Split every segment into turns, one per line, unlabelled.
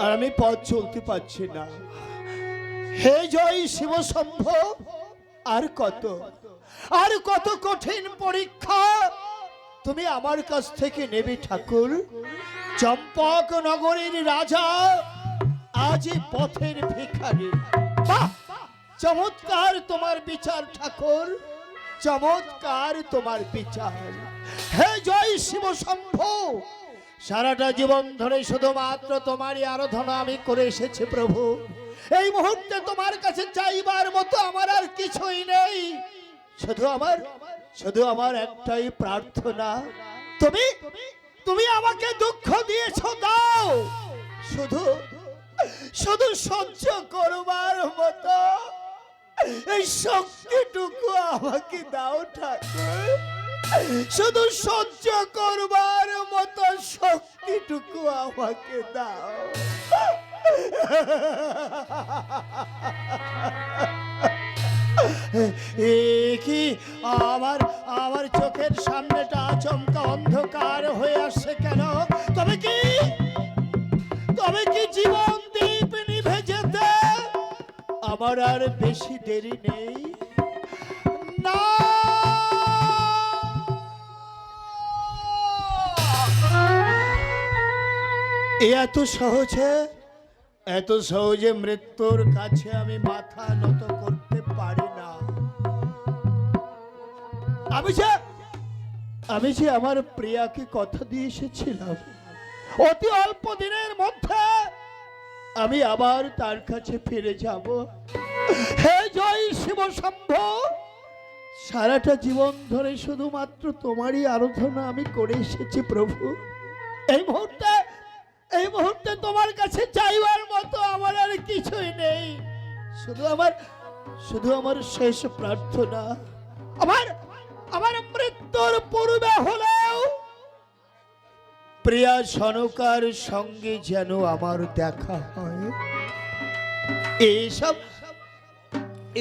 আর আমি পথ চলতে পারছি না। হে জয় শিব শম্ভ, আর কত কঠিন পরীক্ষা তুমি আমার কাছ থেকে নেবে ঠাকুর। চম্পক নগরীর রাজা আজ পথের ভিখারি। বাহ, চমৎকার তোমার বিচার ঠাকুর, চমৎকার তোমার বিচার। হে জয় শিব শম্ভ, সারাটা জীবন ধরে শুধুমাত্র তোমারই আরাধনা আমি করে এসেছি প্রভু। এই মুহূর্তে তোমার কাছে চাইবার মতো আমার আর কিছুই নেই। শুধু আমার একটাই প্রার্থনা, তুমি আমাকে দুঃখ দিয়েছো, দাও শুধু সহ্য করবার মতো এই শক্তিটুকু আমাকে দাও ঠাকুর। শুধু সহ্য করবার মতো শক্তিটুকু আমাকে দাও। কি আমার চোখের সামনেটা আচমকা অন্ধকার হয়ে আসছে কেন? তবে কি জীবন দীপ নিভে যেতে আমার আর বেশি দেরি নেই। না, এত সহজে মৃত্যুর কাছে আমি মাথা নত করতে পারি না। আমি যে আমার প্রিয়াকে কথা দিয়ে এসেছিলাম, অতি অল্প দিনের মধ্যে আমি আবার তার কাছে ফিরে যাব। হে জয় শিব শম্ভ, সারাটা জীবন ধরে শুধুমাত্র তোমারই আরাধনা আমি করে এসেছি প্রভু। এই মুহূর্তে তোমার কাছে চাইবার মতো আমার আর কিছুই নেই। শুধু আমার শেষ প্রার্থনা, আমার মৃত্যুর পূর্বে হলেও প্রিয়া সনকার সঙ্গে যেন আমার দেখা হয়।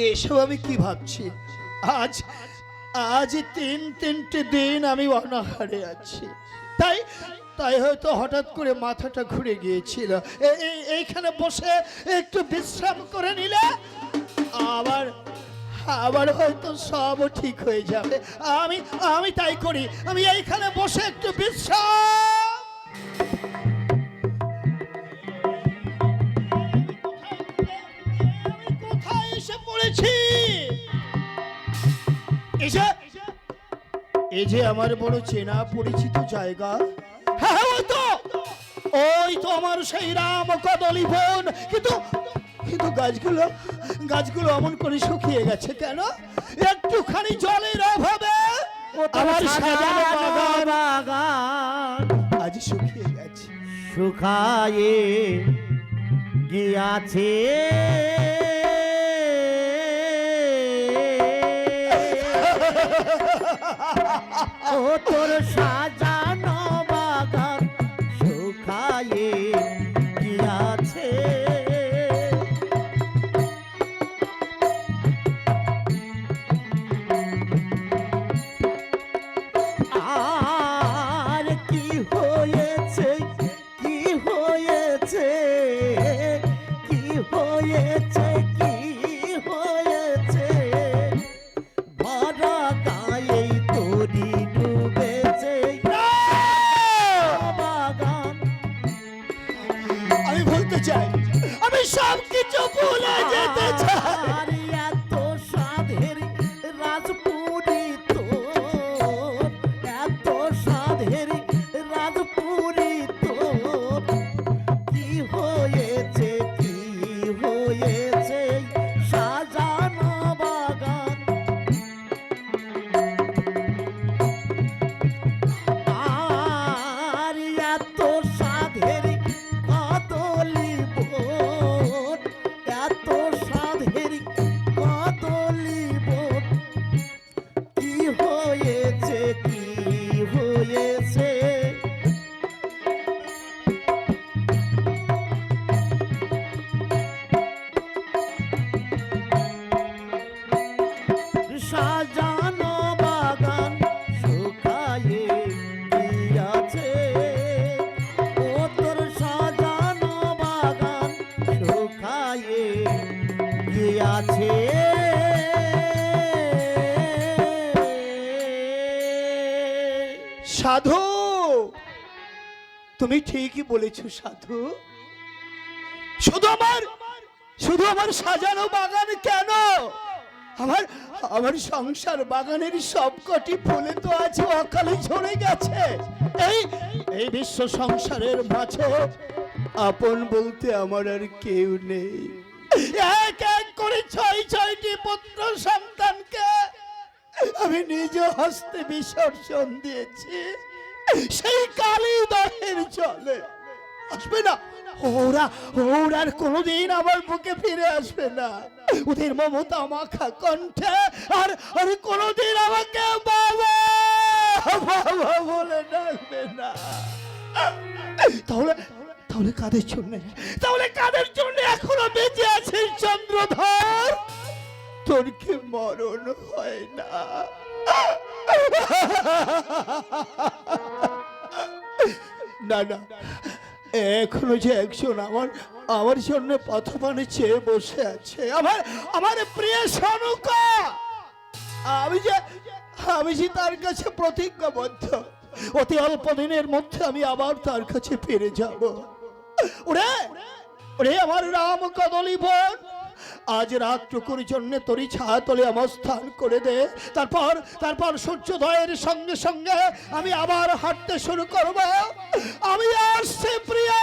এসব আমি কি ভাবছি? আজ তিনটে দিন আমি অনাহারে আছি, তাই হয়তো হঠাৎ করে মাথাটা ঘুরে গিয়েছিল। এইখানে বসে একটু বিশ্রাম করে নিলে আবার হয়তো সব ঠিক হয়ে যাবে। আমি তাই করি, আমি এইখানে বসে একটু বিশ্রাম। আমি কোথায় এসে পড়েছি? এই যে আমার বড় চেনা পরিচিত জায়গা। হ্যাঁ, ওই তো আমার সেই রাম কদলী বন। কিন্তু গাছগুলো অমন করে শুকিয়ে গেছে কেন? একটুখানি জলের অভাবে আমার সাজানো বাগান আজ শুকিয়ে গেছে,
শুকায়ে গিয়াছে। ও তোর সাজানো বাগান শুকায়ে গিয়াছে। আর কি হয়েছে, কি হয়েছে, কি হয়েছে, কি হয়েছে, ভরা গায়ে তোরি ডুবেছে।
না, সাধু, তুমি ঠিকই বলেছো সাধু। শুধু আমার সাজানো বাগান কেন, আমার আমার সংসার বাগানের সবকটি ফুলে তো আজ অকালে ঝরে গেছে। এই এই বিশ্ব সংসারের মাঝে আপন বলতে আমার আর কেউ নেই। এক এক করে ছয়টি পুত্র সন্তানকে আমি নিজ হস্তে বিসর্জন দিয়েছি সেই কালী দহের জলে। আসবে না ওরা, ওরা আর কোনোদিন আমার বুকে ফিরে আসবে না। ওদের মমতা মাখা কণ্ঠে আর আর কোনোদিন আমাকে বাবা বাবা বলে ডাকবে না। তাহলে তাহলে কাদের জন্য, তাহলে কাদের জন্য এখনো বেঁচে আছে চন্দ্রধর? তোর কি মরণ হয় না? না না, এখনো যে একজন আমার আমার জন্য পথপানে চেয়ে বসে আছে, আমার আমার প্রিয় সনুকা। আমি যে তার কাছে প্রতিজ্ঞাবদ্ধ, অতি অল্প দিনের মধ্যে আমি আবার তার কাছে ফিরে যাব। ওরে ওরে আমার রাম কদলী বোন, আজ রাতটুকুর জন্য তোরই ছায়াতলে আমার স্থান করে দে। তারপর সূর্যোদয়ের সঙ্গে সঙ্গে আমি আবার হাঁটতে শুরু করব। আমি আসছি প্রিয়া।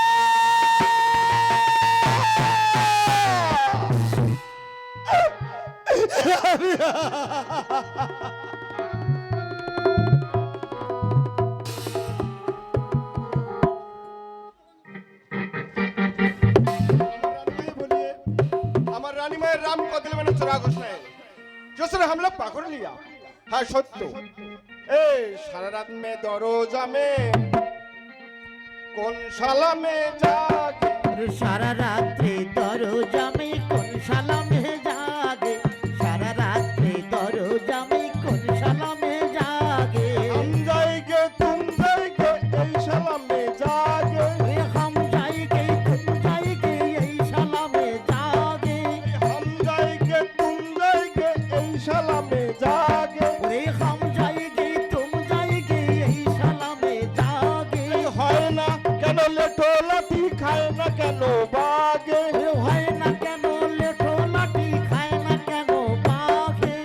रानी मैं राम को दिल में चुरा घुसने जो सर हम लोग पकड़ लिया। हाँ सत्य ए सारा रात में दरोजा में कौन शाला में जागे,
सारा रात्रि दरोजा में कौन शाला में जागे, सारा रात्रि दरोजा में कौन शाला में जागे।
हम जाएंगे तुम जाएंगे यही शाला में जागे,
हम जाएंगे तुम जाएंगे यही शाला में जागे,
हम जाएंगे तुम जाएंगे यही शाला में जागे।
अरे हम जाएंगे तुम जाएंगे यही शाला में जागे।
হয় না কেন লেটো লাঠি খায় না কেন বাগে,
হয় না কেন লেঠো লাঠি খায় না কেন বাঘে।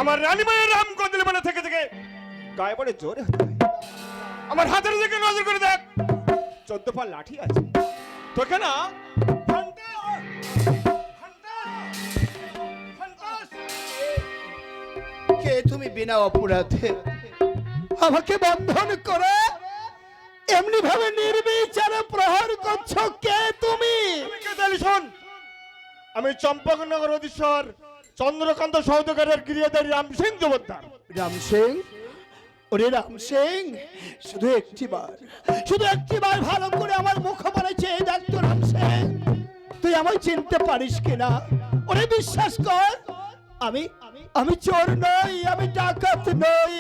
আমার রানী মায়ের রাম করে দিলে মানে থেকে থেকে গায়ে পড়ে জোরে হতে হয়। আমার হাতের দিকে নজর করে দেখ, 14 পা লাঠি আছে তোকে না
কে তুমি বিনা অপরাধে আমাকে বন্ধন করে এমনি ভাবে নির্বিচারে প্রহার করছো? কে তুমি?
শোন, আমি চম্পকনগর অধীশ্বর চন্দ্রকান্ত সৌদাগরের গৃহধারী রাম সিং জোবদ্দার।
রাম সিং? ওরে রাম সিং, শুধু একটিবার ভালো করে আমার মুখপানে চেয়ে দেখ তো রাম সিং, তুই আমায় চিনতে পারিস কিনা? ওরে বিশ্বাস কর, আমি চোর নই, আমি ডাকাত নই,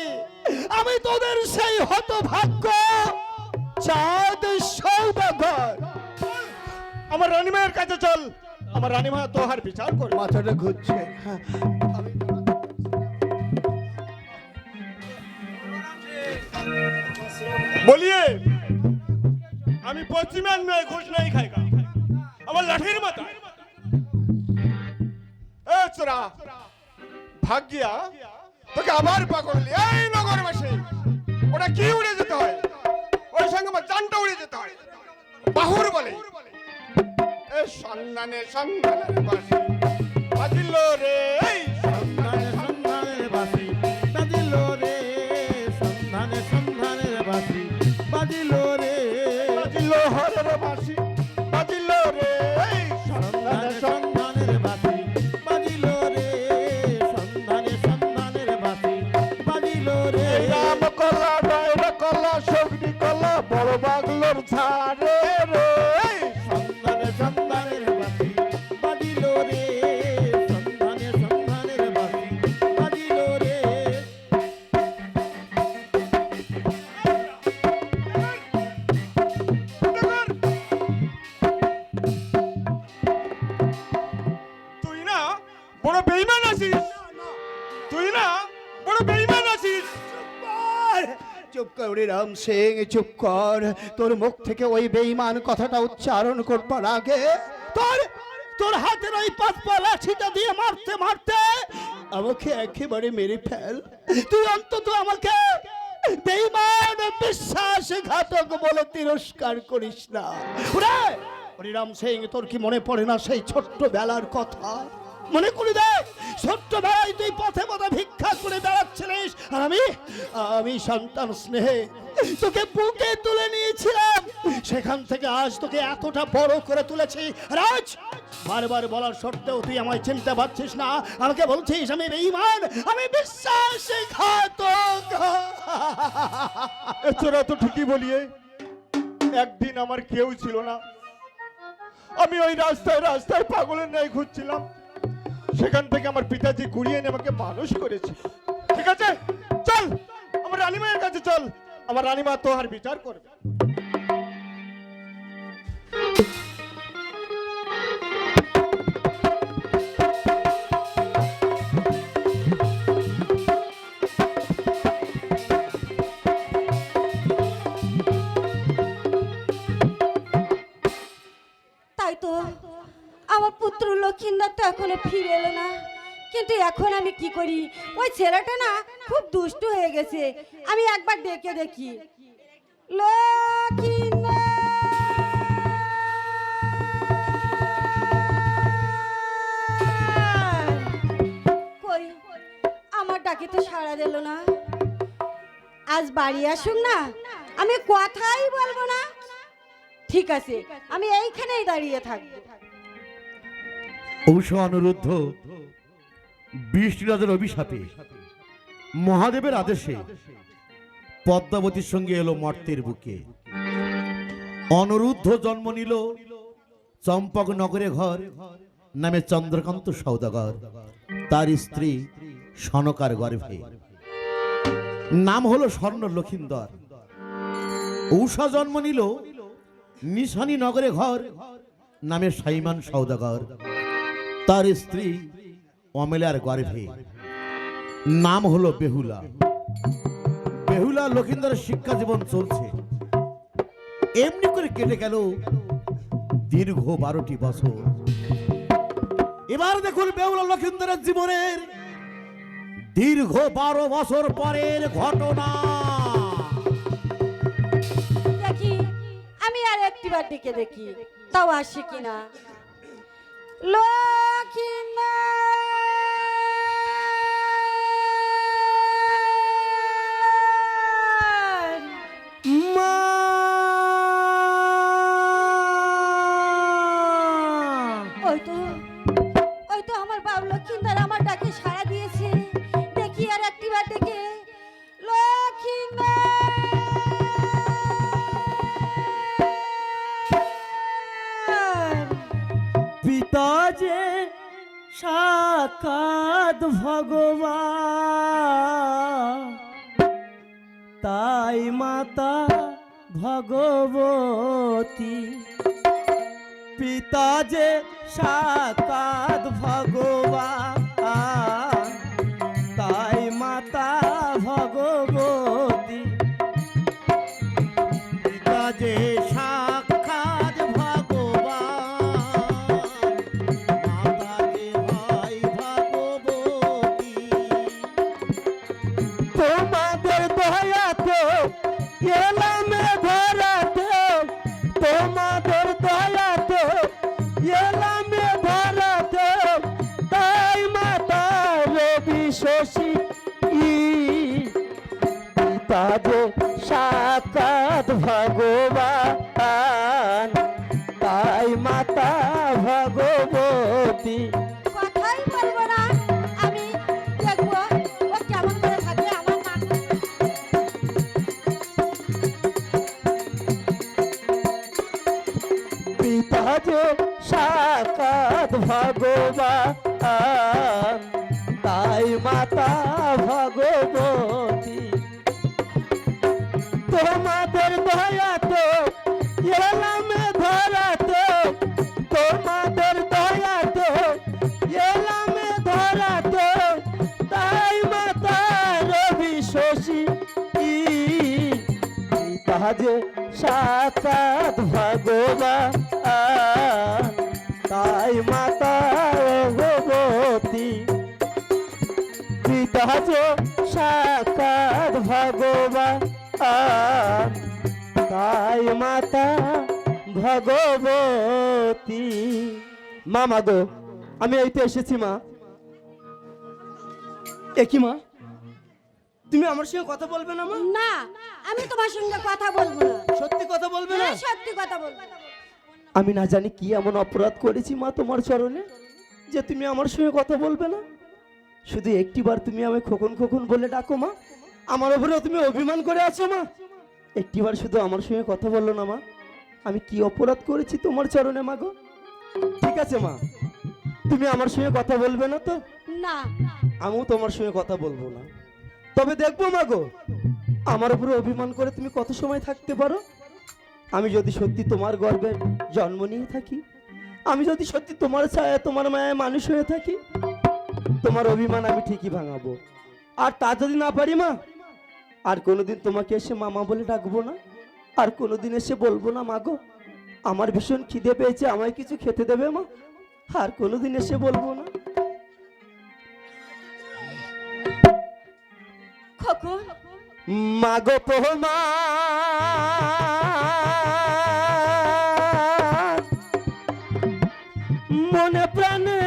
আমি তোদের সেই হতভাগ্য চাঁদ সৌদাগর।
আমার রানীমায়ের কাছে চল, আমার রানীমা তোহার বিচার করে।
মাথাটা ঘুরছে।
বলিয়ে আমি পশ্চিমান নয়, ঘুষ নাই খাইগা, আমার লাঠির মাথায় এ চোরা ভাগ্যিয়া তোকে আবার পাকড়লি। এই নগরবাসী, ওটা কি উড়ে যেতে হয়, ওই সঙ্গে আমার জানটা উড়ে যেতে হয়। বাহুর বলে এ সন্ধানে সন্ধানের বাসি বাজিল রে, এই
সন্ধানে সন্ধানের বাঁশি বাজিল রে, সন্ধানে সন্ধানের বাঁশি বাজিল রে,
বাজিল হরের বাসি বাজিল রে, এই
সন্ধানে সন্ধানের বাঁশি বাজিল রে, সন্ধানে সন্ধানের বাঁশি বাজিল রে।
রাম কলা ডায়রা কলা সবজি কলা বড় বাগলোর ঝাড়ে রে,
সন্ধানে সন্ধানের বাঁশি বাজিল রে,
বড় বেঈমান আছিস তুই, না বড় বেঈমান আছিস।
চুপ কর রে রাম সিং, চুপ কর। তোর মুখ থেকে ওই বেঈমান কথাটা উচ্চারণ করবার আগে তোর তোর হাতের ওই পাতপা লাঠিটা দিয়ে মারতে মারতে আমাকে একেবারে মেরে ফেল। তুই অন্তত আমাকে বেঈমান বিশ্বাসঘাতক বলে তিরস্কার করিস না। ওরে ওরে রাম সিং, তোর কি মনে পড়ে না সেই ছোট্ট বেলার কথা? মনে করে দেখ, ছোট্টবেলায় তুই পথে পথে ভিক্ষা করে বেড়াচ্ছিলিস, আর আমি সন্তান স্নেহে তোকে বুকে তুলে নিয়েছিলাম। সেখান থেকে আজ তোকে এতটা বড় করে তুলেছি, আর আজ বারবার বলার সত্ত্বেও তুই আমায় চিনতে পারছিস না। আমাকে বলছিস আমি বেঈমান, আমি বিশ্বাসঘাতক।
এছাড়া তো ঠিকই বলিয়ে, একদিন আমার কেউ ছিল না, আমি ওই রাস্তায় রাস্তায় পাগলের ন্যায় ঘুরছিলাম। সেখান থেকে আমার পিতাজি কুড়িয়ে এনে আমাকে মানুষ করেছে। ঠিক আছে, চল আমার রানীমায়ের কাছে চল, আমার রানীমা তো আর বিচার করবে।
তাই তো আমার পুত্র লক্ষিন্দর তো এখনো ফিরে এলো না, কিন্তু এখন আমি কি করি? ওই ছেলেটা না খুব দুষ্ট হয়ে গেছে, আমি একবার ডেকে দেখি। লক্ষিন্দর, কই আমার ডাকে তো সাড়া দিল না। আজ বাড়ি আসুক না, আমি কথাই বলবো না। ঠিক আছে, আমি এইখানেই দাঁড়িয়ে থাকবো।
ঔষ অনুরুদ্ধ বৃষ্টিরাজের অভিশাপে মহাদেবের আদেশে পদ্মাবতীর সঙ্গে এলো মর্তের বুকে। অনুরুদ্ধ জন্ম নিল চম্পক নগরে ঘর নামে চন্দ্রকান্ত সৌদাগর, তার স্ত্রী সনকার গর্ভে। নাম হলো স্বর্ণ লক্ষিন্দর। ঔষা জন্ম নিল নিশানী নগরে ঘর নামে সাইমান সৌদাগর, তার স্ত্রী অমেলার গর্ভে। নাম হলো বেহুলা। বেহুলা লক্ষিন্দরের শিক্ষা জীবন চলছে। এমনি করে কেটে গেল দীর্ঘ 12টি বছর। এবার দেখুন বেহুলা লক্ষিন্দরের জীবনের দীর্ঘ 12 বছর পরের ঘটনা।
দেখি আমি আর একটিবার ডেকে দেখি, তাও আসে কিনা। ওই তো আমার বাবু লক্ষিন্দর আমার ডাকে সাড়া দিয়েছে। দেখি আর একটিবার ডেকে।
পিতা যে সাক্ষাৎ ভগবান, তাই মাতা ভগবতী। পিতা যে সাক্ষাৎ ভগবান, তাই মাতা ভগবতী। পিতা যে সাক্ষাৎ ভগবান, মাতা যে ভাই ভগবতী। তোমাদের দয়াতে এলাম ধরাতে, তোমাদের দয়াতে এলাম ধরাতে, তাই মাতা রবি শশী। পিতা যে সাক্ষাৎ ভগবান, তাই মাতা ভগবতী।
কথাই বলবো না, আমি দেখবো ও কেমন করে থাকে আমার মা।
পিতা যে সাক্ষাৎ ভগবান, তাই মাতা ভগবতী। তোমাদের দয়াতে এলাম ধরাতে, তোমাদের দয়াতে এলাম ধরাতে, যে সাক্ষাৎ ভগবান, তাই মাতা ভগবতী। পিতা যে সাক্ষাৎ ভগবান, তাই মাতা ভগবতী। মা মাগো, আমি এই তো এসেছি মা। একই মা, তুমি আমার সঙ্গে কথা বলবে না মা?
না, আমি তোমার সঙ্গে কথা বলবো না।
সত্যি কথা বলবে না?
হ্যাঁ, সত্যি কথা বলবো।
আমি না জানি কি এমন অপরাধ করেছি মা তোমার চরণে, যে তুমি আমার সঙ্গে কথা বলবে না। শুধু একটিবার তুমি আমায় খোকন খোকন বলে ডাকো মা। আমার উপরেও তুমি অভিমান করে আছো মা। একটিবার শুধু আমার সঙ্গে কথা বললো না মা। আমি কি অপরাধ করেছি তোমার চরণে মা গো? ঠিক আছে মা, তুমি আমার সঙ্গে কথা বলবে না তো?
না।
আমিও তোমার সঙ্গে কথা বলবো না। তবে দেখবো মা গো, আমার উপরে অভিমান করে তুমি কত সময় থাকতে পারো। আমি যদি সত্যি তোমার গর্ভে জন্ম নিয়ে থাকি, আমি যদি সত্যি তোমার ছায়া তোমার মায়ায় মানুষ হয়ে থাকি, তোমার অভিমান আমি ঠিকই ভাঙাবো। আর তা যদি না পারি মা, আর কোনোদিন তোমাকে এসে মামা বলে ডাকবো না। আর কোনোদিন এসে বলবো না মা গো আমার ভীষণ খিদে পেয়েছে, আমায় কিছু খেতে দেবে মা। আর কোনোদিন এসে বলবো না।
খোকন,
মাগো তোমার মনে প্রাণে,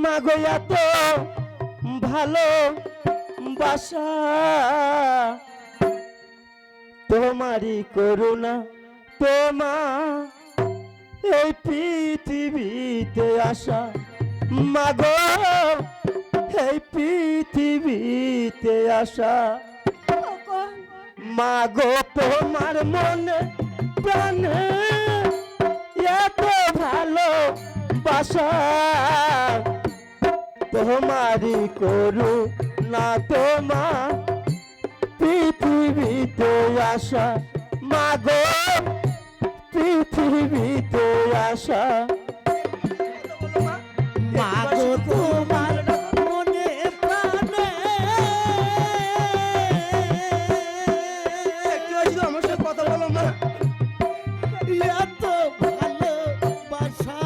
মাগো এত ভালো বাসা, তোমারই করুণা তোমা এই পৃথিবীতে আসা। মাগো এই পৃথিবীতে আসা।
খোকন,
মাগো তোমার মনে প্রাণে এত ভালো বাসা, তোমারই করু না তোমা পৃথিবীতে আসা। মাগো পৃথিবীতে আসা। মাগো তোমার মনে প্রাণে একটু আমার সাথে কথা বলো মা। এত ভালোবাসা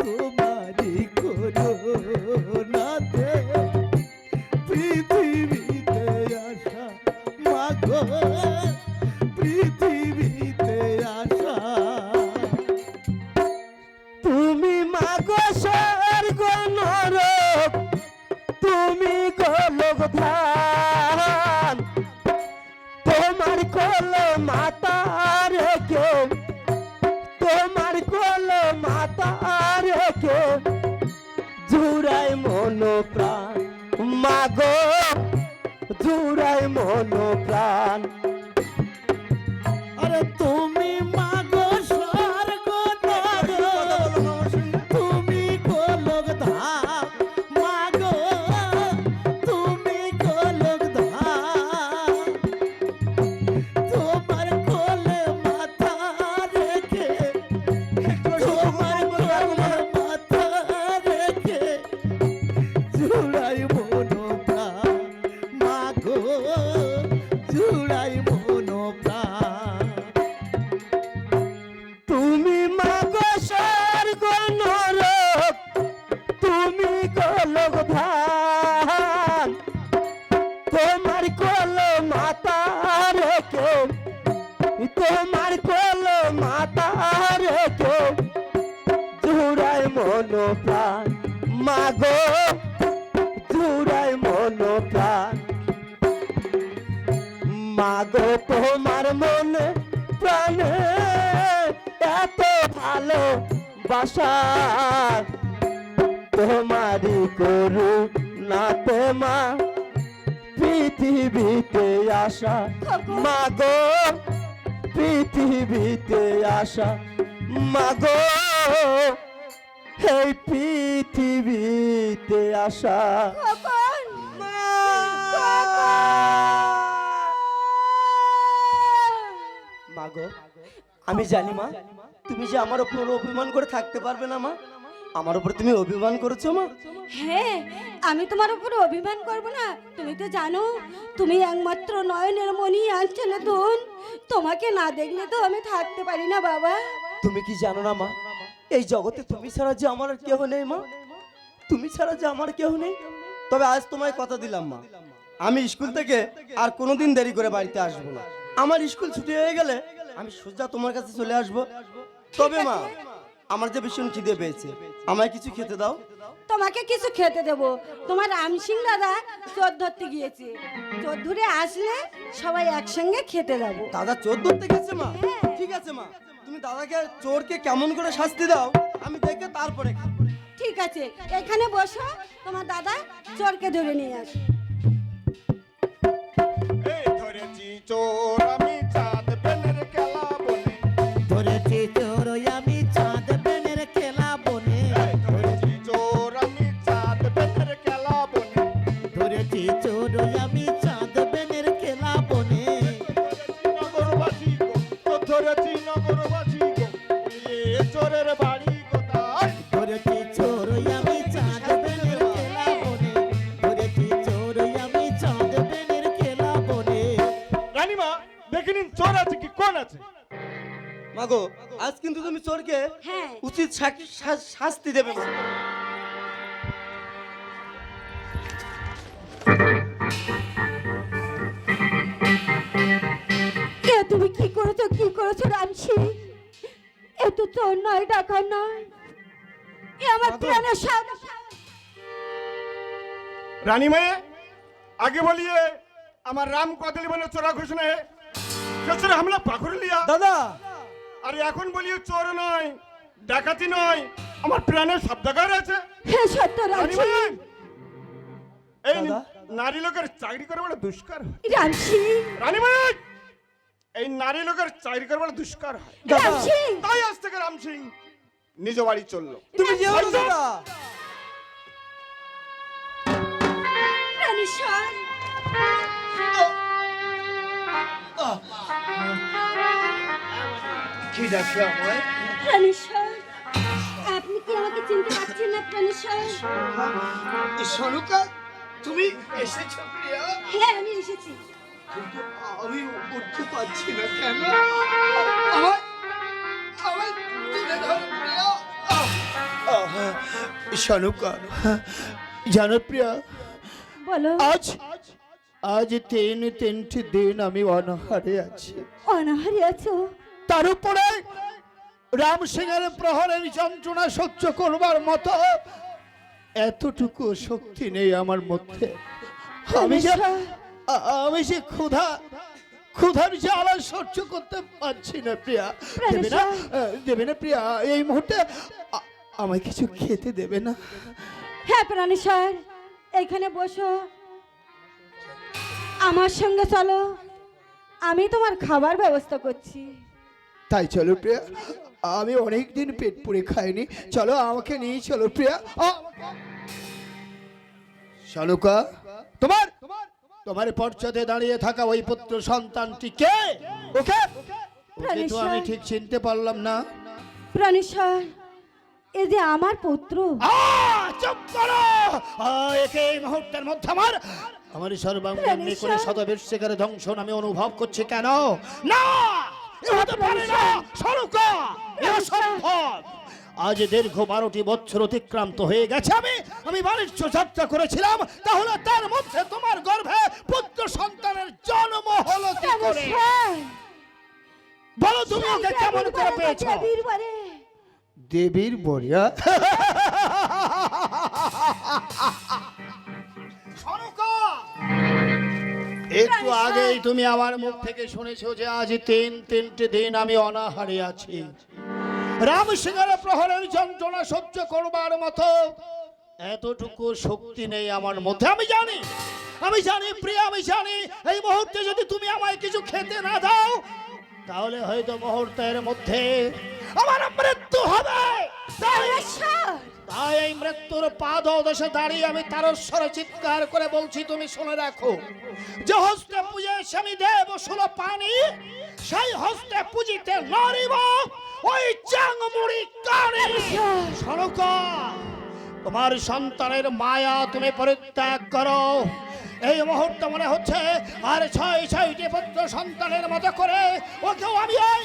তোমারই করুণাতে পৃথিবীতে আসা। মাগো পৃথিবীতে আসা। তুমি মাগো স্বর্গ নরক, তুমি গোলক ধান, তোমার কোল মাতা রেখে, তোমার কোল মাতা রেখে জুড়াই মন প্রাণ। মাগো জুড়াই মন প্রাণ। আরে তুমি মাগো স্বর্গ নরক, তুমি গোলক ধাম। মাগো তুমি গোলক ধাম, তোমার কোলে মাথা রেখে, তোমার কোলে মাথা রেখে জুড়াই মন প্রাণ। মাগো জুড়াই মন প্রাণ। তুমি মাগো স্বর্গ নরক, তুমি গোলক ধাম, তোমার কোল মাতা রেখে, তোমার কোল মাতা রেখে জুড়াই মন প্রাণ। মাগো জুড়াই মন প্রাণ। মাগো তোমার মনে প্রাণে এত ভালো বাসা, তোমারই করু না মা পৃথিবীতে আসা। মাগো পৃথিবীতে আসা। মাগো এই পৃথিবীতে আসা।
খোকন,
মাগো আমি জানি মা, তুমি যে আমার উপর অভিমান করে থাকতে পারবে না মা। আমার উপর তুমি অভিমান করেছো মা?
হ্যাঁ, আমি তোমার উপরে অভিমান করব না? তুমি তো জানো তুমি একমাত্র নয়নের মণি আঁচলে ধন। তোমাকে না দেখলে তো আমি থাকতে পারি না বাবা।
তুমি কি জানো না মা, এই জগতে তুমি ছাড়া যে আমার আর কেউ নেই মা, তুমি ছাড়া যে আমার কেউ নেই। তবে আজ তোমায় কথা দিলাম মা, আমি স্কুল থেকে আর কোনোদিন দেরি করে বাড়িতে আসবো না। আমার স্কুল ছুটি হয়ে গেলে আমি সোজা তোমার কাছে চলে আসব। তবে মা, আমার যে ভীষণ খিদে পেয়েছে, আমায় কিছু খেতে দাও।
তোমাকে কিছু খেতে দেবো? তোমার রাম সিং দাদা চোর ধরতে গিয়েছে, চোর ধরে আসলে সবাই একসঙ্গে খেতে যাবো।
দাদা চোর ধরতে গেছে মা? ঠিক আছে মা, তুমি দাদাকে চোরকে কেমন করে শাস্তি দাও আমি দেখে তারপরে খাবো।
ঠিক আছে, এখানে বসো, তোমার দাদা চোরকে ধরে নিয়ে আসে।
এই ধরেছি চোর আমি চাঁদ বেনের খেলা বনে,
ধরেছি চোর আমি চাঁদ বেনের খেলা বনে,
এই ধরেছি চোর আমি চাঁদ বেনের খেলা বনে,
ধরেছি চোর আমি চাঁদ বেনের খেলা বনে,
নগরবাসী গো, তো ধরেছি নগরবাসী গো, এ চোরের বাড়ি কোথায়?
ধরেছি চোর আমি চাঁদ বেনের খেলা বনে, ধরেছি চোর আমি চাঁদ বেনের খেলা বনে।
রানীমা দেখে নিন চোর আছে কি কোন আছে।
মাগো, আজ কিন্তু তুমি চোরকে
হ্যাঁ,
উচিত শাস্তি দেবে মা।
এ তুমি কি করেছো রামসি? এ তো চোর নয়, ডাকাত নয়, এ আমার প্রাণের সাথ।
রানীমা आगे बोलिए আমার রাম কদলি বলে চোরা ঘোষণা है সচরে हमला পাকড় लिया।
দাদা
আরে এখন বলিও চোর নয় ডাকাতি নয় আমার প্রাণের শব্দকার আছে।
হে সত্য রামসি,
রানীমা এই
দাদা?
নারী লোকের চাকরি করা বড় দুষ্কর হয়।
রামসি,
রানীমা এই নারী লোকের চাকরি করা বড় দুষ্কর হয়।
দাদা
রামসি।
তাই আজ থেকে রাম সিং নিজ বাড়ি চললো।
তুমি যেও না দাদা।
রানীশ্বর,
কি ডাকে আমায়?
রানীশ্বর, আপনি কি আমাকে চিনতে পারছেন না প্রাণেশ্বর?
সনুকা, তুমি এসেছো প্রিয়া?
হ্যাঁ, আমি এসেছি।
কিন্তু আমি উঠতে পারছি না কেন? আমায় আমায় তুলে ধরো প্রিয়া। সনুকা, জানো প্রিয়া,
বলো।
আজ তিনটি দিন আমি অনাহারে আছি।
অনাহারে আছো?
তার উপরে রাম সিংহের প্রহরের যন্ত্রণা সহ্য করবার মতো এতটুকু শক্তি নেই আমার মধ্যে। আমি যে ক্ষুধার জ্বালা সহ্য করতে পারছি না প্রিয়া। দেবে না প্রিয়া, এই মুহূর্তে আমায় কিছু খেতে দেবে না?
হ্যাঁ প্রাণেশ্বর, এখানে বসো, আমার সঙ্গে চলো, আমি তোমার খাবার ব্যবস্থা করছি।
তাই চলো প্রিয়া, আমি অনেক দিন পেট পুড়ে খাইনি, চলো আমাকে নিয়ে চলো প্রিয়া। শালুকা, তোমার পর্যায়ে দাঁড়িয়ে থাকা ওই পুত্র সন্তানটি কে? ওকে তো আমি ঠিক চিনতে পারলাম না।
প্রাণেশ্বর, এই যে আমার পুত্র।
চুপ করো! একে এই মুহূর্তের মধ্যে আমার সর্বাঙ্গে করে শতবর্ষের ধ্বংসন আমি অনুভব করছি। কেন না? এ হতে পারে না শালুকা, এ অসম্ভব। আজ দীর্ঘ 12টি বছর অতিক্রান্ত হয়ে গেছে, আমি বাণিজ্য যাত্রা করেছিলাম, তাহলে তার মধ্যে তোমার গর্ভে পুত্র সন্তানের জন্ম হলো কি করে? বলো তুমি ওকে কেমন করে পেয়েছো? দেবীর বরিয়া? একটু আগেই তুমি আমার মুখ থেকে শুনেছো যে আজ তিনটি দিন আমি অনাহারে আছি। রাম সিংহের প্রহরের যন্ত্রণা সহ্য করবার মতো এতটুকু শক্তি নেই আমার মধ্যে। আমি জানি প্রিয়া, আমি জানি এই মুহূর্তে যদি তুমি আমায় কিছু খেতে না দাও তাহলে হয়তো মুহূর্তের মধ্যে আমার মৃত্যু হবে। তাই এই মৃত্যুর পাদদেশে দাঁড়িয়ে আমি তারস্বরে চিৎকার করে বলছি, তুমি শুনে রাখো, যে হস্তে পূজে আমি দেব সুল পানি, সেই হস্তে পুজিতে নারিব ওই চাংমুড়ি কানে সনকা, তোমার সন্তানের মায়া তুমি পরিত্যাগ করো। এই মুহূর্তে মনে হচ্ছে আর 6-6টি পুত্র সন্তানের মতো করে ওকেও আমি ওই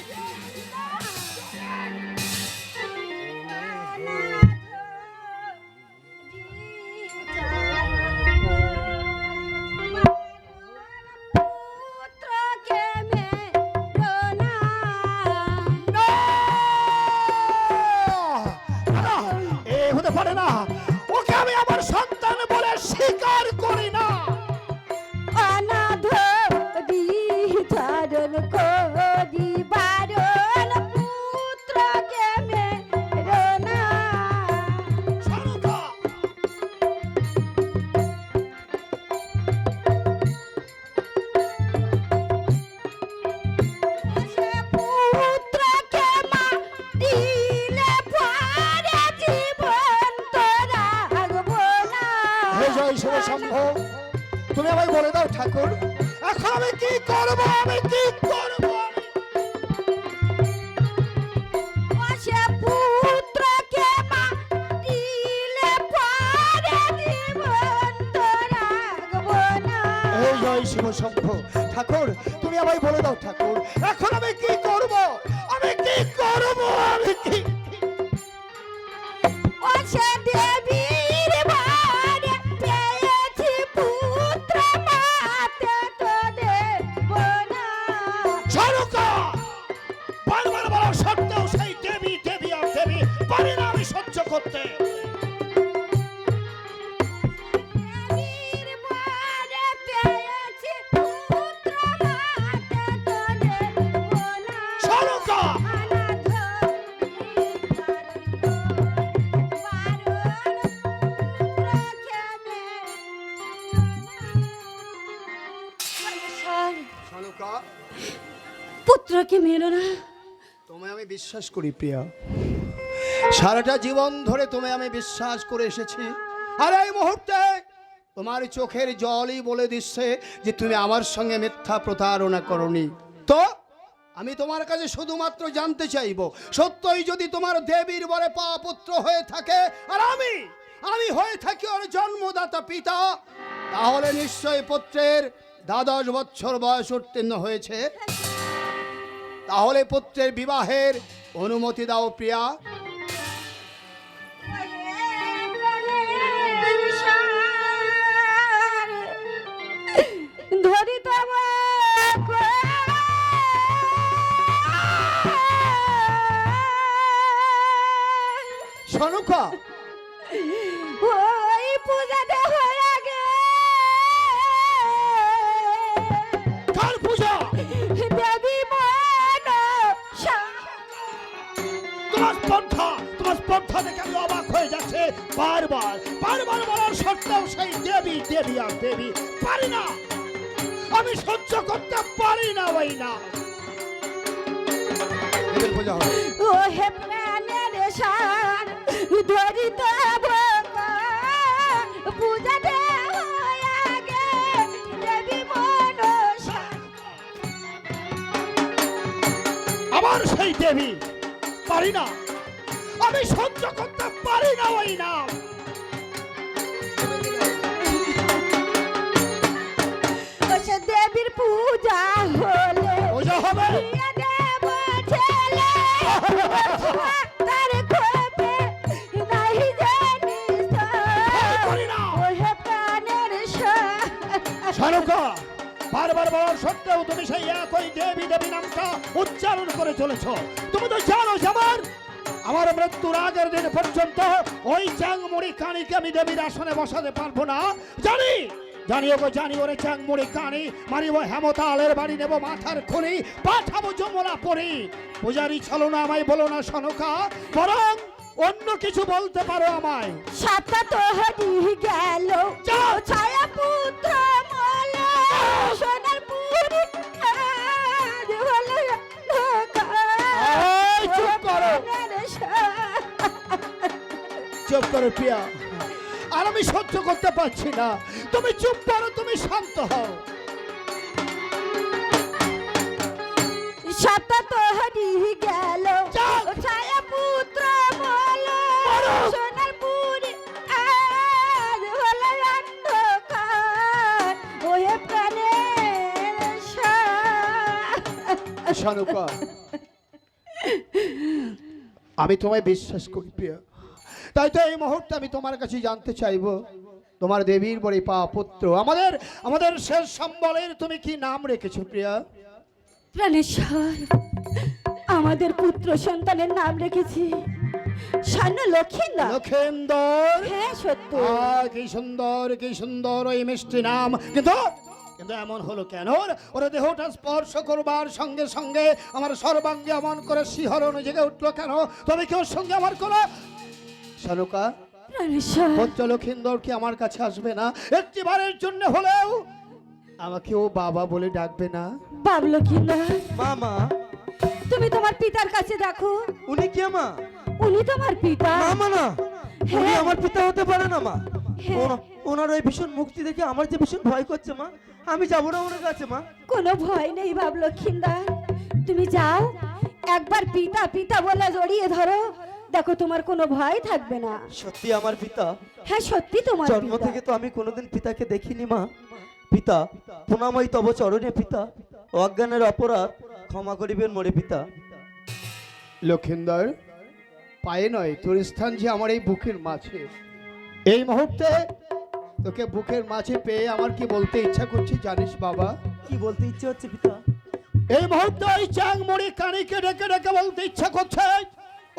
পুত্রকে মেরো না।
এ হতে পারে না, ওকে আমি আমার সন্তান বলে স্বীকার করি না।
অনাথ বিচরণ করি বারণ, পুত্রকে মেরো না।
সনকা,
সে পুত্রকে মারিলে পরে জীবন তো রাখবো না।
হে জয় শিব শম্ভু, তুমি আমায় বলে দাও ঠাকুর, এখন আমি কি করব, আমি কি করব?
সে পুত্রকে মারিলে পরে জীবন তো রাখবো না।
হে জয় শিব শম্ভু, ঠাকুর তুমি আমায় বলে দাও ঠাকুর, এখন আমি কি করব, আমি কি করব, আমি কি
ও সে দেবীর ভারে পেয়েছি পুত্র, মাতে তো দেব না।
সনকা, বারবার বলা সত্ত্বেও সেই দেবী দেবী আর দেবী পারি না আমি সহ্য করতে।
দেবীর ভারে পেয়েছি পুত্র, মাতে তো দেব না।
সনকা, সনকা,
পুত্রকে মেরো না।
তোমায় আমি বিশ্বাস করি প্রিয়া, সারাটা জীবন ধরে তোমায় আমি বিশ্বাস করে এসেছি, আর এই মুহূর্তে তোমার চোখের জলই বলে দিচ্ছে যে তুমি আমার সঙ্গে মিথ্যা প্রতারণা করনি। তো আমি তোমার কাছে শুধুমাত্র জানতে চাইবো, সত্যই যদি তোমার দেবীর বরে পা পুত্র হয়ে থাকে আর আমি হয়ে থাকি ওর জন্মদাতা পিতা, তাহলে নিশ্চয়ই পুত্রের 12 বছর বয়স উত্তীর্ণ হয়েছে, তাহলে পুত্রের বিবাহের অনুমতি দাও প্রিয়া।
ধরি তব
সনকা,
ওই পূজাতে হয়ে গে
কার পূজা?
দেবী মন
তোমার স্পর্ধা দেখে আমি অবাক হয়ে যাচ্ছে। বারবার বলার সত্ত্বেও সেই দেবী দেবী আর দেবী পারি না, আমি সহ্য করতে পারি না। ওই না দেবীর পূজা হবে।
ও হে প্রাণের সার ধরি তব পূজাতে হয়ে গে দেবী মন
আমার সেই দেবী পারি না, আমি সহ্য করতে পারি না। ওই না
সে দেবীর পূজা হলে
পূজা হবে।
বিয়ে দেব ছেলে তার খোপে নাহি জানিস
করি না।
ও হে প্রাণের সার
সনকা, বারবার বলার সত্ত্বেও তুমি সেই একই দেবী দেবী নামটা উচ্চারণ করে চলেছ। তুমি তো জানো যে আমার মৃত্যুর আগের দিন পর্যন্ত ওই চাংমুড়ি কানিকে আমি দেবীর আসনে বসাতে পারবো না। জানি ওরে চাংমুড়ি কানি মারিব হেমতালের বাড়ি নেব মাথার খুলি পাঠাবো যমুনা পরি। পূজারি ছলনা আমায় বলো না সনকা, বরং অন্য কিছু বলতে পারো আমায়।
সাতটা তো হারিয়ে গেল
যাও।
ছায়া পুত্র মলে সোনার পুরি আজ হলো
এই, চুপ করো। চুপ করো প্রিয়া, আর আমি সহ্য করতে পারছি না। তুমি চুপ করো, তুমি শান্ত হও।
সাতটা তো হারিয়ে গেল
যাও। শানুকা, আমি তোমায় বিশ্বাস করি প্রিয়া, তাই তো এই মুহূর্তে আমি তোমার কাছে জানতে চাইবো তোমার দেবীর বড়ি পা পুত্র আমাদের আমাদের শেষ সম্বলের তুমি কি নাম রেখেছো প্রিয়া?
প্রাণেশ্বর, আমাদের পুত্র সন্তানের নাম রেখেছি সান্না লক্ষিন্দর।
লক্ষেন্দর।
হ্যাঁ সত্য।
কি সুন্দর ওই মিষ্টি নাম, কিন্তু কিন্তু এমন হলো কেন? ওর দেহটা স্পর্শ করবার সঙ্গে সঙ্গে আমার সর্বাঙ্গে এমন করে শিহরণ জেগে উঠলো কেন? তবে কেউ সঙ্গে আমার কোনো শানুকা,
প্রাণেশ্বর,
পুত্র লক্ষিন্দর কি আমার কাছে আসবে না? একটিবারের জন্য হলেও আমাকে ও বাবা বলে ডাকবে না?
বাবা লক্ষিন্দর,
মামা,
তুমি তোমার পিতার কাছে দেখো,
উনি কে মা?
উনি তোমার পিতা।
মামা না, উনি
হ্যাঁ।
আমার পিতা হতে পারে না মা।
হ্যাঁ।
ওনার ওই ভীষণ মুক্তি দেখে আমার যে ভীষণ ভয় করছে মা, আমি যাবো না ওনার কাছে মা।
কোনো ভয় নেই বাবা লক্ষিন্দর, তুমি যাও একবার পিতা পিতা বলে জড়িয়ে ধরো, দেখো তোমার কোনো ভয় থাকবে না।
সত্যি আমার পিতা?
হ্যাঁ সত্যি তোমার
জন্ম
পিতা।
থেকে তো আমি কোনোদিন পিতাকে দেখিনি মা। পিতা, প্রণামই তব চরণে পিতা, অজ্ঞানের অপরাধ ক্ষমা করিবেন মোরে পিতা।
লক্ষিন্দর, পায়ে নয়, তোর স্থান যে আমার এই বুকের মাঝে। এই মুহূর্তে তোকে বুকের মাঝে পেয়ে আমার কি বলতে ইচ্ছা করছে জানিস বাবা?
কি বলতে ইচ্ছে হচ্ছে পিতা?
এই মুহূর্তে ওই চাংমুড়ি কানিকে ডেকে ডেকে বলতে ইচ্ছা করছে,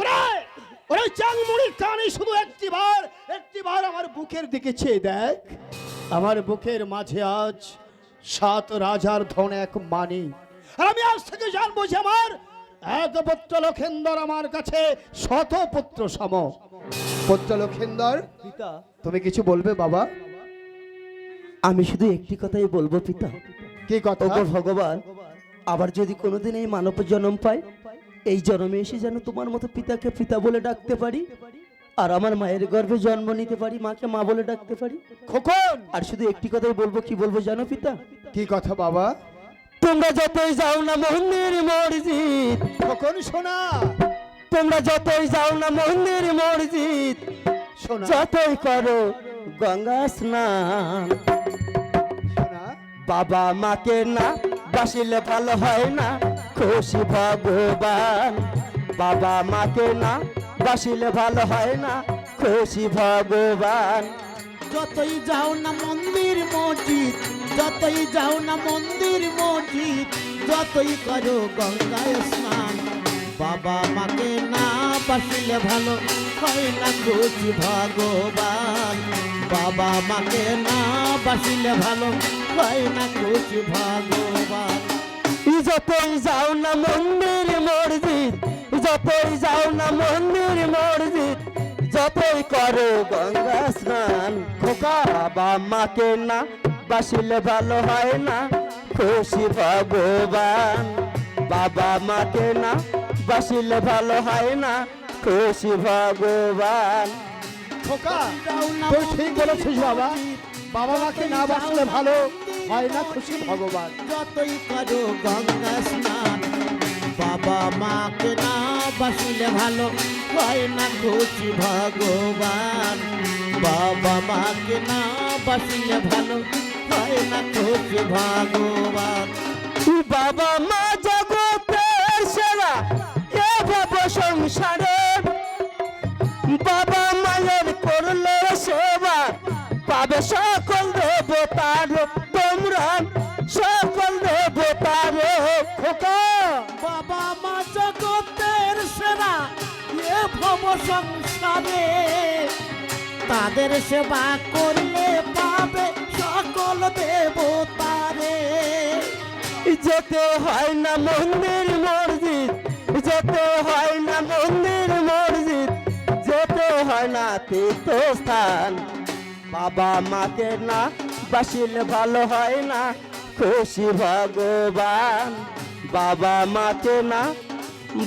ওরে ওরে চাংমুড়ি কানি, শুধু একটিবার আমার বুকের দিকে চেয়ে দেখ। আমার বুকের মাঝে আজ 7 রাজার ধন এক মানি, আর আমি আজ থেকে জানবো যে আমার এক পুত্র লক্ষেন্দর আমার কাছে 100 পুত্র সম। পুত্র লক্ষেন্দর,
পিতা,
তুমি কিছু বলবে বাবা?
আমি শুধু একটি কথাই বলবো পিতা।
কি কথা?
ওগো ভগবান, আবার যদি কোনোদিন এই মানব জন্ম পাই, এই জন্মে এসে যেন তোমার মতো পিতাকে পিতা বলে ডাকতে পারি, আর আমার মায়ের গর্ভে জন্ম নিতে পারি, মাকে মা বলে ডাকতে পারি।
খোকন,
আর শুধু একটি কথাই বলবো, কি বলবো জানো পিতা?
কি কথা বাবা?
তোমরা যতই যাও না মন্দির মসজিদ,
খোকন শোনা,
তোমরা যতই যাও না মন্দির মসজিদ,
শোনা,
যতই করো গঙ্গা স্নান,
শোনা,
বাবা মাকে না বাসিলে ভালো হয় না খুশি ভগবান। বাবা মাকে না বাসিলে ভালো হয় না খুশি ভগবান।
যতই যাও না মন্দির মসজিদ, যতই যাও না মন্দির মসজিদ, যতই করো গঙ্গায় স্নান, বাবা মাকে না বাসিলে ভালো হয় না খুশি ভগবান। বাবা মাকে না বাসিলে ভালো হয় না খুশি ভগবান।
যতই যাও না মন্দির মসজিদ, যতই যাও না মন্দির মসজিদ, যতই করো গঙ্গা স্নান, খোকা বাবা মাকে না বাসিলে ভালো হয় না খুশি ভগবান। বাবা মাকে না বাসিলে ভালো হয় না খুশি ভগবান।
খোকা, তুই ঠিক বলেছিস বাবা, বাবা মাকে না বাসলে ভালো হয় না খুশি ভগবান।
যতই করো গঙ্গা স্নান, বাবা মাকে না বাসিলে ভালো হয় না খুশি ভগবান। বাবা মাকে না বাসিলে ভালো হয় না খুশি ভগবান।
বাবা মা জগতের সেরা এ ভাব সংসারে, বাবা মায়ের করলে সেবা পাবে সকল দেবতার, তোমরা সকল দেবতার। খোকা,
বাবা মা জগতের সেরা এ ভব সংসারে, তাদের সেবা করলে পাবে সকল দেবতারে।
যেতে হয় না মন্দির মসজিদ, যেতে হয় না মন্দির মসজিদ, যেতে হয় না তীর্থস্থান, বাবা মাকে না বাসিলে ভালো হয় না খুশি ভগবান। বাবা মাকে না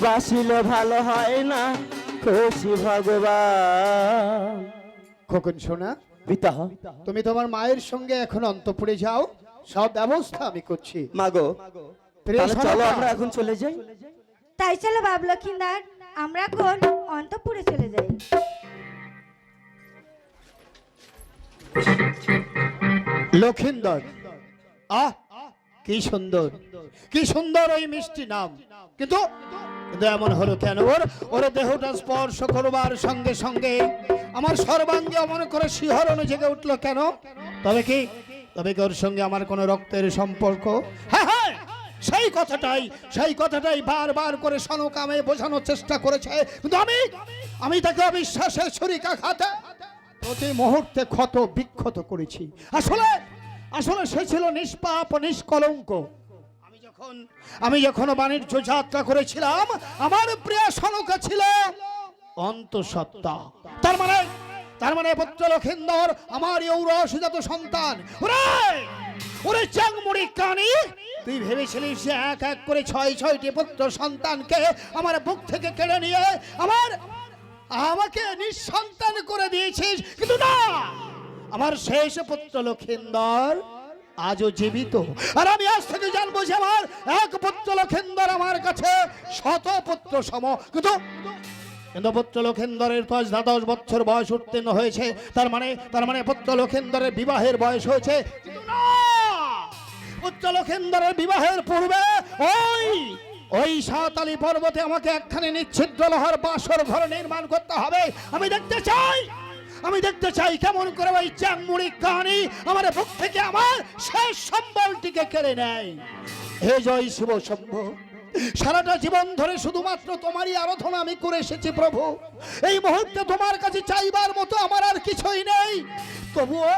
বাসিলে ভালো হয় না খুশি ভগবান।
খোকন শোনা,
পিতা,
তুমি তোমার মায়ের সঙ্গে এখন অন্তঃপুরে যাও, সব ব্যবস্থা আমি করছি।
মাগো,
প্রিয়
তাহলে চলো
শানুকা,
আমরা এখন চলে যাই।
তাই চলো বাবা লক্ষিন্দর, আমরা এখন অন্তঃপুরে চলে যাই।
লক্ষিন্দর, আহ কি সুন্দর, কি সুন্দর ওই মিষ্টি নাম। কিন্তু কিন্তু এমন হলো কেন? ওর দেহটা স্পর্শ করবার সঙ্গে সঙ্গে আমার সর্বাঙ্গে অমন করে শিহরণ জেগে উঠলো কেন? তবে কি ওর সঙ্গে আমার কোনো রক্তের সম্পর্ক? হ্যাঁ হ্যাঁ, সেই কথাটাই বারবার করে সনকামে বোঝানোর চেষ্টা করেছে, কিন্তু আমি তাকে অবিশ্বাসের ছুরিকাঘাতে প্রতি মুহূর্তে ক্ষত বিক্ষত করেছি। আসলে সে ছিল নিষ্পাপ নিষ্কলঙ্ক। আমি যখন বাণিজ্য যাত্রা করেছিলাম, আমার প্রিয় সনকা ছিল অন্তঃসত্ত্বা। তার মানে পুত্র লক্ষিন্দর আমার ঔরসজাত সন্তান। ওরে চাংমুড়ি কানি, তুই ভেবেছিলিস যে এক এক করে 6টি পুত্র সন্তানকে আমার বুক থেকে কেড়ে নিয়ে আমাকে নিঃসন্তান করে দিয়েছিস, কিন্তু না, আমার শেষ পুত্র লক্ষিন্দর আজও জীবিত। আর আমি আজ থেকে জানবো যে আমার এক পুত্র লক্ষিন্দর আমার কাছে 100 পুত্র সম। কিন্তু পুত্র লক্ষিন্দরের তো আজ 10 বছর বয়স উত্তীর্ণ হয়েছে। তার মানে পুত্র লক্ষিন্দরের বিবাহের বয়স হয়েছে। কিন্তু না, পুত্র লক্ষিন্দরের বিবাহের পূর্বে ওই সাঁওতালি পর্বতে আমাকে একখানে নিচ্ছিদ্র লোহার বাসর ঘর নির্মাণ করতে হবে। আমি দেখতে চাই কেমন করে ওই চাংমুড়ি কাহানি আমার বুক থেকে আমার শেষ সম্বলটিকে কেড়ে নেয়। হে জয় শিব শম্ভু, সারাটা জীবন ধরে শুধুমাত্র তোমারই আরাধনা আমি করে এসেছি প্রভু। এই মুহূর্তে তোমার কাছে চাইবার মতো আমার আর কিছুই নেই, তবুও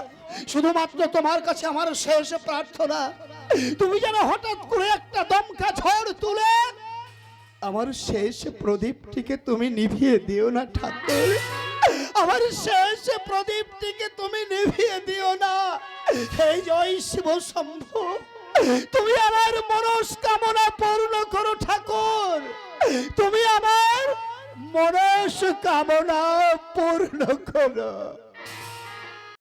শুধুমাত্র তোমার কাছে আমার শেষ প্রার্থনা, তুমি যেন হঠাৎ করে একটা দমকা ঝড় তুলে আমার শেষ প্রদীপটিকে তুমি নিভিয়ে দিও না ঠাকুর। আমার শেষ প্রদীপটিকে তুমি নিভিয়ে দিও না। হে জয় শিব শম্ভু, তুমি আমার মনস্কামনা পূর্ণ করো ঠাকুর, তুমি আমার মনস্কামনা পূর্ণ করো।